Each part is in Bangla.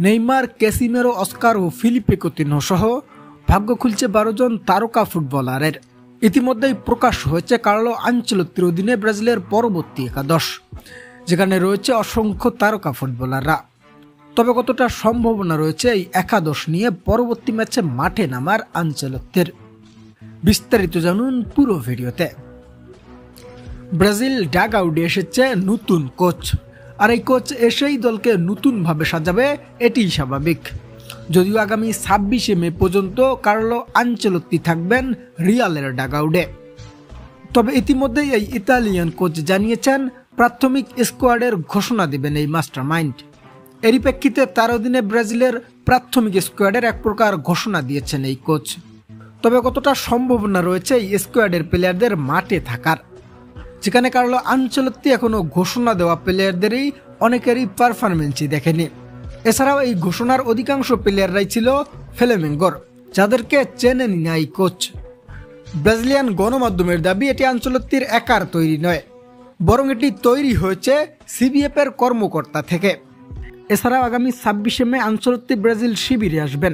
নেইমার, ক্যাসিমেরো, অস্কার ও ফিলিপে কুতিনহো সহ ভাগ্য খুলছে 12 জন তারকা ফুটবলারের। ইতিমধ্যেই প্রকাশ হয়েছে কার্লো আনচেলত্তির অধীনে ব্রাজিলের পরবর্তী একাদশ, যেখানে রয়েছে অসংখ্য তারকা ফুটবলাররা। তবে কতটা সম্ভাবনা রয়েছে এই একাদশ নিয়ে পরবর্তী ম্যাচে মাঠে নামার আনচেলত্তির, বিস্তারিত জানুন পুরো ভিডিওতে। ব্রাজিল ডাগ আউটে এসেছে নতুন কোচ, আর এই কোচ এসেই দলকে নতুনভাবে সাজাবে এটিই স্বাভাবিক। যদিও আগামী 26শে মে পর্যন্ত কার্লো আনচেলত্তি থাকবেন রিয়ালের ডাগ আউটে। তবে ইতিমধ্যেই এই ইতালিয়ান কোচ জানিয়েছেন প্রাথমিক স্কোয়াডের ঘোষণা দেবেন এই মাস্টার মাইন্ড। এরই প্রেক্ষিতে তার অধীনে ব্রাজিলের প্রাথমিক স্কোয়াডের এক প্রকার ঘোষণা দিয়েছেন এই কোচ। তবে কতটা সম্ভাবনা রয়েছে এই স্কোয়াডের প্লেয়ারদের মাঠে থাকার, যেখানে কার্লো আনচেলত্তি এখনো ঘোষণা দেওয়া প্লেয়ারদেরই অনেকেরই পারফরমেন্সই দেখেনি। এছাড়াও এই ঘোষণার অধিকাংশ প্লেয়াররাই ছিল ফ্লেমেঙ্গোর, যাদেরকে চেনেনি না এই কোচ। ব্রাজিলিয়ান গণমাধ্যমের দাবি এটি আনচেলত্তির একার তৈরি নয়, বরং এটি তৈরি হয়েছে সিবিএফ এর কর্মকর্তা থেকে। এছাড়াও আগামী 26শে মে আনচেলত্তি ব্রাজিল শিবিরে আসবেন,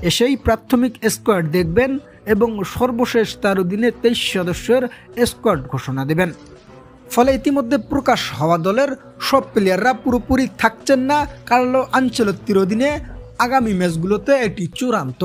এসেই প্রাথমিক স্কোয়াড দেখবেন এবং সর্বশেষ তার অধীনে 23 সদস্যের স্কোয়াড ঘোষণা দেবেন। ফলে ইতিমধ্যে প্রকাশ হওয়া দলের সব প্লেয়াররা পুরোপুরি থাকছেন না কার্লো আনচেলত্তির অধীনে। আগামী ম্যাচগুলোতে এটি চূড়ান্ত।